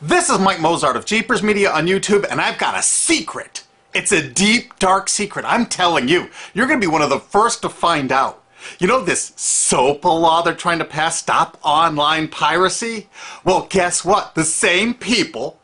This is Mike Mozart of Jeepers Media on YouTube, and I've got a secret. It's a deep, dark secret. I'm telling you, you're going to be one of the first to find out. You know this SOPA law they're trying to pass, Stop Online Piracy? Well, guess what? The same people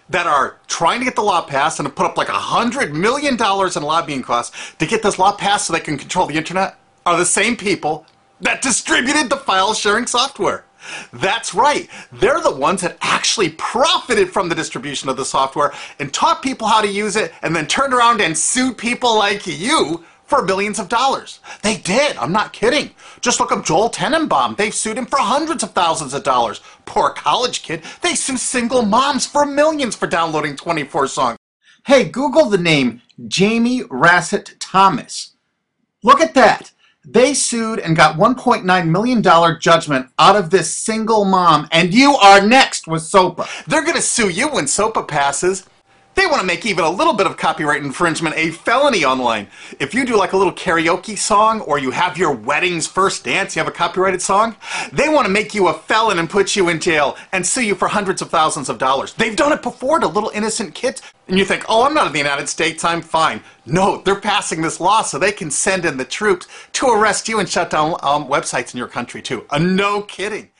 that are trying to get the law passed and have put up like $100 million in lobbying costs to get this law passed so they can control the internet are the same people that distributed the file sharing software. That's right. They're the ones that actually profited from the distribution of the software and taught people how to use it and then turned around and sued people like you for billions of dollars. They did. I'm not kidding. Just look up Joel Tenenbaum. They've sued him for hundreds of thousands of dollars. Poor college kid. They sue single moms for millions for downloading 24 songs. Hey, Google the name Jamie Rassett Thomas. Look at that. They sued and got $1.9 million judgment out of this single mom, and you are next with SOPA. They're going to sue you when SOPA passes. They want to make even a little bit of copyright infringement a felony online. If you do like a little karaoke song, or you have your wedding's first dance, you have a copyrighted song, they want to make you a felon and put you in jail and sue you for hundreds of thousands of dollars. They've done it before to little innocent kids. And you think, oh, I'm not in the United States, I'm fine. No, they're passing this law so they can send in the troops to arrest you and shut down websites in your country too. No kidding.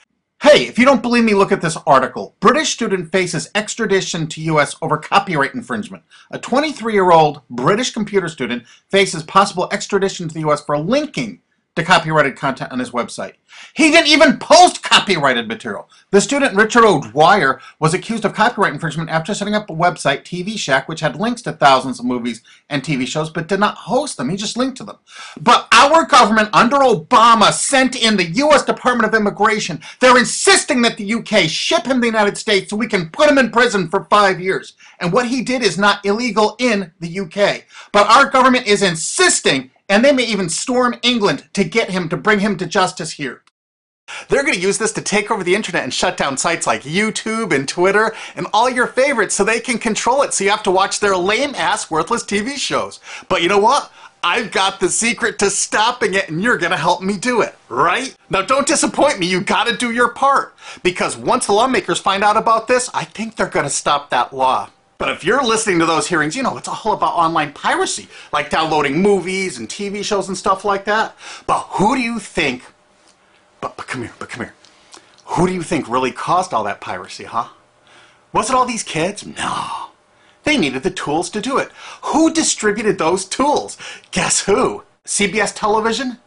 Hey, if you don't believe me, look at this article. British student faces extradition to U.S. over copyright infringement. A 23-year-old British computer student faces possible extradition to the U.S. for linking to copyrighted content on his website. He didn't even post copyrighted material. The student, Richard O'Dwyer, was accused of copyright infringement after setting up a website, TV Shack, which had links to thousands of movies and TV shows, but did not host them. He just linked to them. But our government, under Obama, sent in the U.S. Department of Immigration. They're insisting that the U.K. ship him to the United States so we can put him in prison for 5 years. And what he did is not illegal in the U.K. But our government is insisting, and they may even storm England to get him, to bring him to justice here. They're going to use this to take over the internet and shut down sites like YouTube and Twitter and all your favorites so they can control it, so you have to watch their lame-ass, worthless TV shows. But you know what? I've got the secret to stopping it, and you're going to help me do it, right? Now, don't disappoint me. You got to do your part. Because once the lawmakers find out about this, I think they're going to stop that law. But if you're listening to those hearings, you know, it's all about online piracy, like downloading movies and TV shows and stuff like that. But who do you think, but come here, who do you think really caused all that piracy, huh? Was it all these kids? No. They needed the tools to do it. Who distributed those tools? Guess who? CBS Television?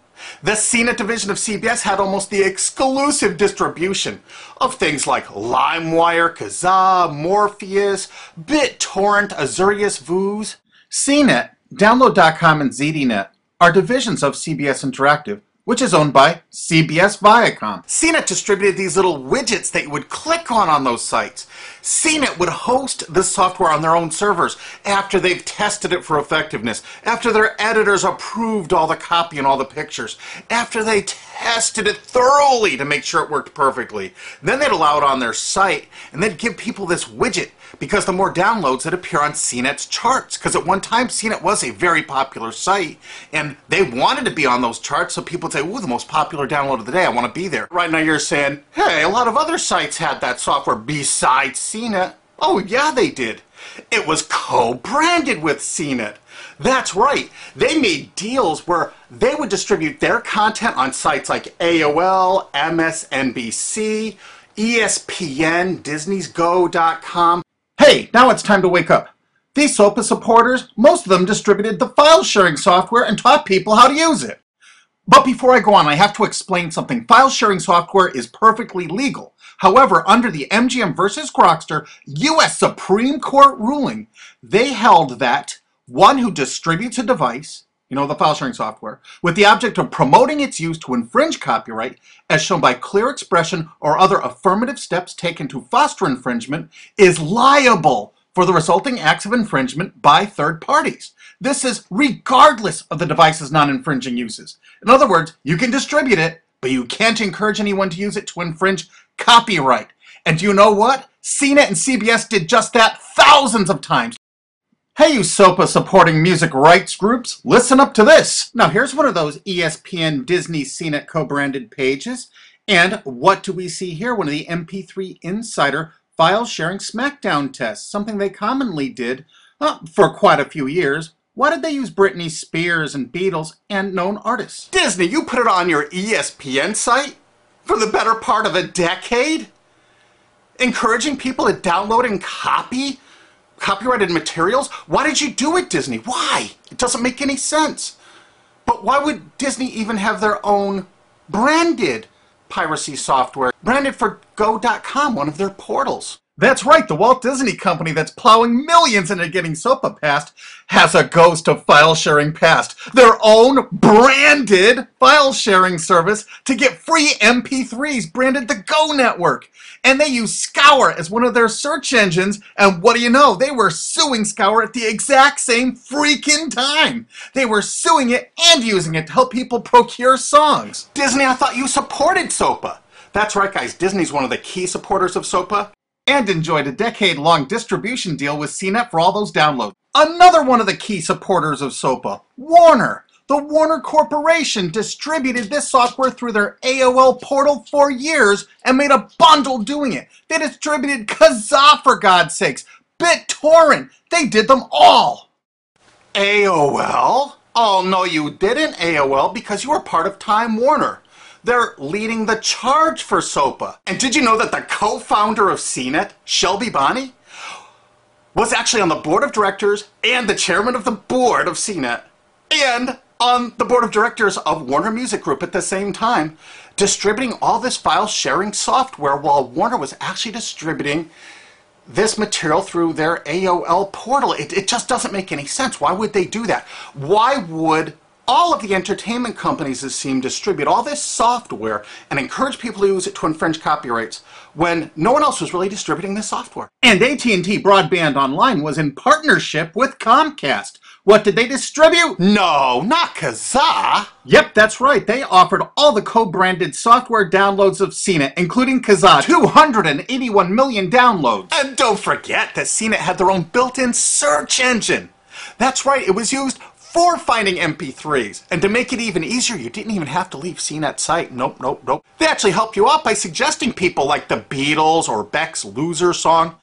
The CNET division of CBS had almost the exclusive distribution of things like LimeWire, Kazaa, Morpheus, BitTorrent, Azurius, Vooz. CNET, Download.com, and ZDNet are divisions of CBS Interactive, which is owned by CBS Viacom. CNET distributed these little widgets that you would click on those sites. CNET would host the software on their own servers after they've tested it for effectiveness, after their editors approved all the copy and all the pictures, after they tested it thoroughly to make sure it worked perfectly. Then they'd allow it on their site, and they'd give people this widget, because the more downloads that appear on CNET's charts. Because at one time, CNET was a very popular site, and they wanted to be on those charts, so people would say, ooh, the most popular download of the day, I want to be there. Right now you're saying, hey, a lot of other sites had that software besides CNET. Oh, yeah, they did. It was co-branded with CNET. That's right. They made deals where they would distribute their content on sites like AOL, MSNBC, ESPN, Disney'sGo.com. Hey, now it's time to wake up. These SOPA supporters, most of them distributed the file sharing software and taught people how to use it. But before I go on, I have to explain something. File sharing software is perfectly legal. However, under the MGM versus Grokster U.S. Supreme Court ruling, they held that one who distributes a device, you know, the file sharing software, with the object of promoting its use to infringe copyright, as shown by clear expression or other affirmative steps taken to foster infringement, is liable for the resulting acts of infringement by third parties. This is regardless of the device's non-infringing uses. In other words, you can distribute it, but you can't encourage anyone to use it to infringe copyright. And do you know what? CNET and CBS did just that thousands of times. Hey, you SOPA supporting music rights groups, listen up to this. Now here's one of those ESPN, Disney, CNET co-branded pages. And what do we see here? One of the MP3 Insider file sharing smackdown tests, something they commonly did for quite a few years. Why did they use Britney Spears and Beatles and known artists? Disney, you put it on your ESPN site for the better part of a decade? Encouraging people to download and copy copyrighted materials? Why did you do it, Disney? Why? It doesn't make any sense. But why would Disney even have their own branded piracy software, branded for Go.com, one of their portals? That's right, the Walt Disney Company that's plowing millions into getting SOPA passed has a ghost of file sharing past. Their own branded file sharing service to get free MP3s branded the Go Network. And they use Scour as one of their search engines, and what do you know? They were suing Scour at the exact same freaking time. They were suing it and using it to help people procure songs. Disney, I thought you supported SOPA. That's right, guys, Disney's one of the key supporters of SOPA. And enjoyed a decade-long distribution deal with CNET for all those downloads. Another one of the key supporters of SOPA, Warner. The Warner Corporation distributed this software through their AOL portal for years and made a bundle doing it. They distributed Kazaa, for God's sakes, BitTorrent. They did them all. AOL? Oh, no, you didn't, AOL, because you were part of Time Warner. They're leading the charge for SOPA. And did you know that the co-founder of CNET, Shelby Bonney, was actually on the board of directors and the chairman of the board of CNET and on the board of directors of Warner Music Group at the same time, distributing all this file sharing software while Warner was actually distributing this material through their AOL portal. It just doesn't make any sense. Why would they do that? Why would all of the entertainment companies, it seemed, distribute all this software and encourage people to use it to infringe copyrights when no one else was really distributing this software? And AT&T Broadband Online was in partnership with Comcast. What did they distribute? No, not Kazaa. Yep, that's right. They offered all the co-branded software downloads of CNET, including Kazaa, 281 million downloads. And don't forget that CNET had their own built-in search engine. That's right, it was used for finding MP3s. And to make it even easier, you didn't even have to leave CNET's site. Nope, nope, nope. They actually helped you out by suggesting people like the Beatles or Beck's Loser song.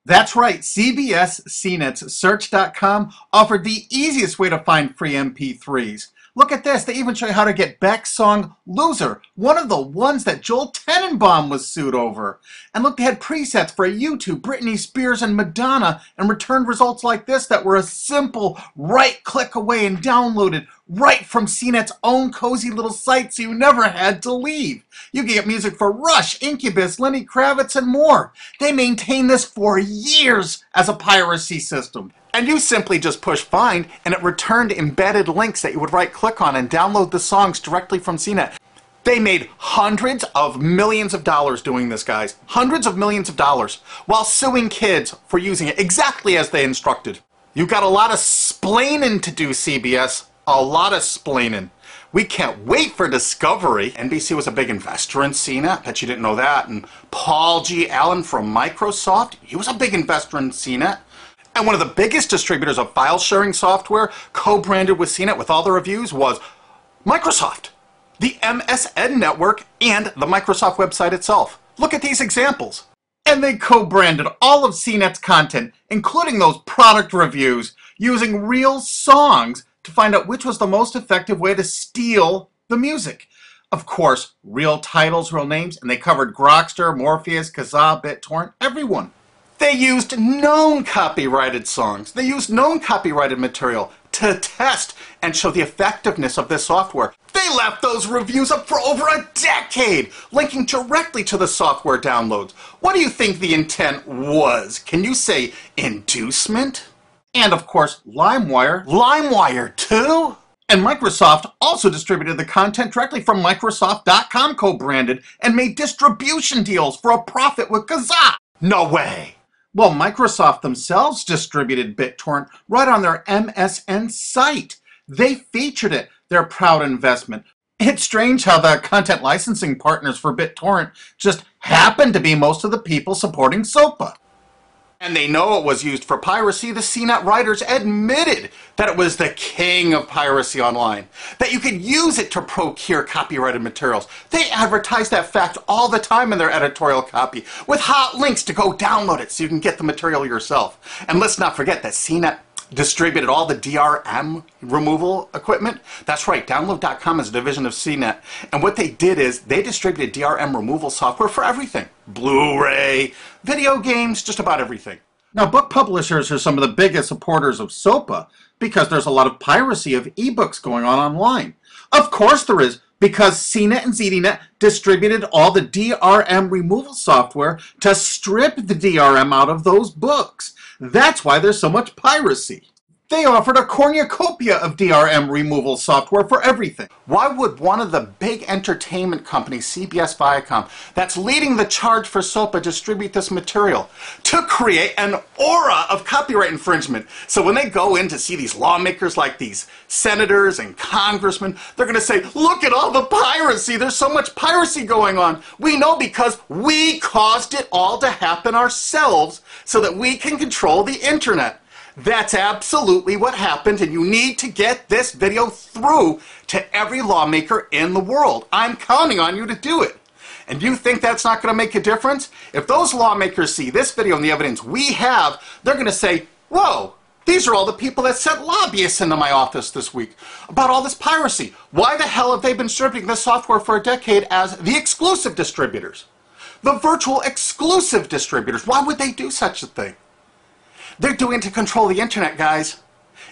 That's right, CBS CNET's Search.com offered the easiest way to find free MP3s. Look at this, they even show you how to get Beck's song Loser, one of the ones that Joel Tenenbaum was sued over. And look, they had presets for YouTube, Britney Spears, and Madonna, and returned results like this that were a simple right click away and downloaded right from CNET's own cozy little site, so you never had to leave. You can get music for Rush, Incubus, Lenny Kravitz, and more. They maintained this for years as a piracy system. And you simply just push find, and it returned embedded links that you would right-click on and download the songs directly from CNET. They made hundreds of millions of dollars doing this, guys. Hundreds of millions of dollars, while suing kids for using it exactly as they instructed. You got a lot of splaining to do, CBS. A lot of splaining. We can't wait for Discovery. NBC was a big investor in CNET. Bet you didn't know that. And Paul G. Allen from Microsoft, he was a big investor in CNET. And one of the biggest distributors of file sharing software co-branded with CNET with all the reviews was Microsoft, the MSN network, and the Microsoft website itself. Look at these examples. And they co-branded all of CNET's content, including those product reviews, using real songs to find out which was the most effective way to steal the music. Of course, real titles, real names, and they covered Grokster, Morpheus, Kazaa, BitTorrent, everyone. They used known copyrighted songs. They used known copyrighted material to test and show the effectiveness of this software. They left those reviews up for over a decade, linking directly to the software downloads. What do you think the intent was? Can you say inducement? And of course, LimeWire. LimeWire too? And Microsoft also distributed the content directly from Microsoft.com co-branded and made distribution deals for a profit with Kazaa. No way. Well, Microsoft themselves distributed BitTorrent right on their MSN site. They featured it, their proud investment. It's strange how the content licensing partners for BitTorrent just happen to be most of the people supporting SOPA. And they know it was used for piracy. The CNET writers admitted that it was the king of piracy online, that you could use it to procure copyrighted materials. They advertise that fact all the time in their editorial copy with hot links to go download it so you can get the material yourself. And let's not forget that CNET distributed all the DRM removal equipment. That's right, Download.com is a division of CNET. And what they did is they distributed DRM removal software for everything. Blu-ray, video games, just about everything. Now, book publishers are some of the biggest supporters of SOPA because there's a lot of piracy of ebooks going on online. Of course there is, because CNET and ZDNet distributed all the DRM removal software to strip the DRM out of those books. That's why there's so much piracy. They offered a cornucopia of DRM removal software for everything. Why would one of the big entertainment companies, CBS Viacom, that's leading the charge for SOPA, distribute this material? To create an aura of copyright infringement. So when they go in to see these lawmakers like these senators and congressmen, they're going to say, look at all the piracy. There's so much piracy going on. We know because we caused it all to happen ourselves so that we can control the internet. That's absolutely what happened, and you need to get this video through to every lawmaker in the world. I'm counting on you to do it. And you think that's not going to make a difference? If those lawmakers see this video and the evidence we have, they're going to say, whoa, these are all the people that sent lobbyists into my office this week about all this piracy. Why the hell have they been distributing this software for a decade as the exclusive distributors? The virtual exclusive distributors. Why would they do such a thing? They're doing it to control the internet, guys.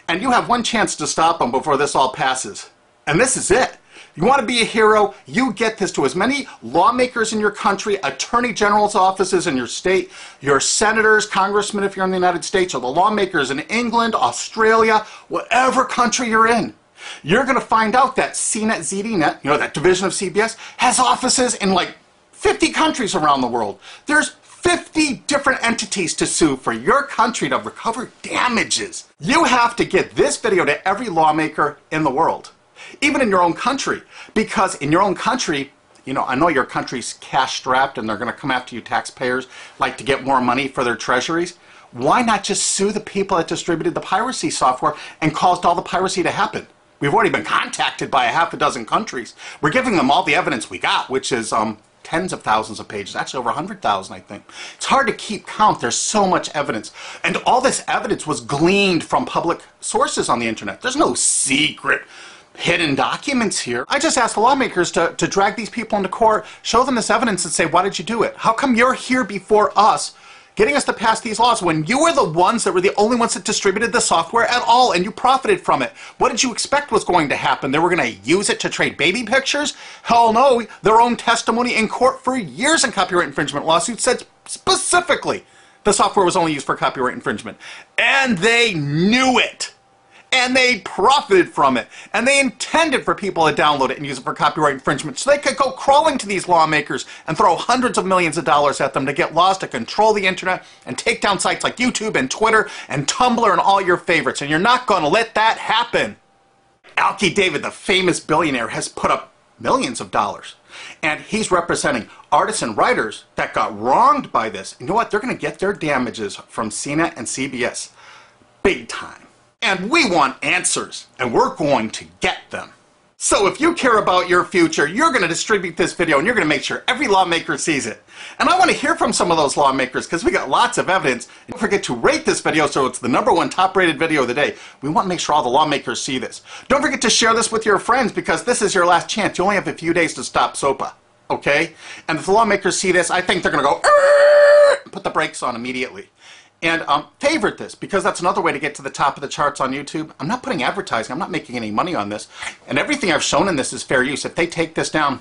And you have one chance to stop them before this all passes. And this is it. You want to be a hero? You get this to as many lawmakers in your country, attorney general's offices in your state, your senators, congressmen if you're in the United States, or the lawmakers in England, Australia, whatever country you're in. You're going to find out that CNET, ZDNet, you know, that division of CBS, has offices in like 50 countries around the world. There's 50 different entities to sue for your country to recover damages. You have to get this video to every lawmaker in the world, even in your own country, because in your own country, you know, I know your country's cash strapped and they're going to come after you taxpayers like to get more money for their treasuries. Why not just sue the people that distributed the piracy software and caused all the piracy to happen? We've already been contacted by a half a dozen countries. We're giving them all the evidence we got, which is tens of thousands of pages, actually over 100,000, I think. It's hard to keep count. There's so much evidence. And all this evidence was gleaned from public sources on the internet. There's no secret hidden documents here. I just asked the lawmakers to drag these people into court, show them this evidence and say, why did you do it? How come you're here before us getting us to pass these laws when you were the ones that were the only ones that distributed the software at all and you profited from it? What did you expect was going to happen? They were going to use it to trade baby pictures? Hell no. Their own testimony in court for years in copyright infringement lawsuits said specifically the software was only used for copyright infringement. And they knew it. And they profited from it. And they intended for people to download it and use it for copyright infringement so they could go crawling to these lawmakers and throw hundreds of millions of dollars at them to get laws to control the internet and take down sites like YouTube and Twitter and Tumblr and all your favorites. And you're not going to let that happen. Alki David, the famous billionaire, has put up millions of dollars. And he's representing artists and writers that got wronged by this. You know what? They're going to get their damages from CNET and CBS. Big time. And we want answers, and we're going to get them. So if you care about your future, you're going to distribute this video, and you're going to make sure every lawmaker sees it. And I want to hear from some of those lawmakers, because we got lots of evidence. Don't forget to rate this video so it's the #1 top-rated video of the day. We want to make sure all the lawmakers see this. Don't forget to share this with your friends, because this is your last chance. You only have a few days to stop SOPA, okay? And if the lawmakers see this, I think they're going to go, put the brakes on immediately. And favorite this, because that's another way to get to the top of the charts on YouTube. I'm not putting advertising. I'm not making any money on this. And everything I've shown in this is fair use. If they take this down,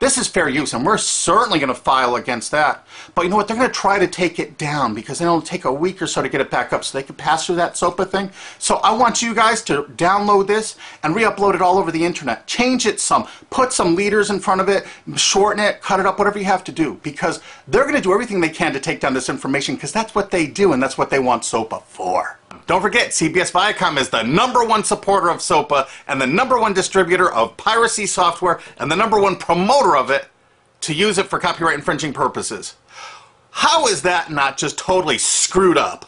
this is fair use, and we're certainly going to file against that. But you know what? They're going to try to take it down because it'll take a week or so to get it back up so they can pass through that SOPA thing. So I want you guys to download this and re-upload it all over the internet. Change it some. Put some leaders in front of it. Shorten it. Cut it up. Whatever you have to do. Because they're going to do everything they can to take down this information because that's what they do and that's what they want SOPA for. Don't forget, CBS Viacom is the #1 supporter of SOPA and the #1 distributor of piracy software and the #1 promoter of it to use it for copyright infringing purposes. How is that not just totally screwed up?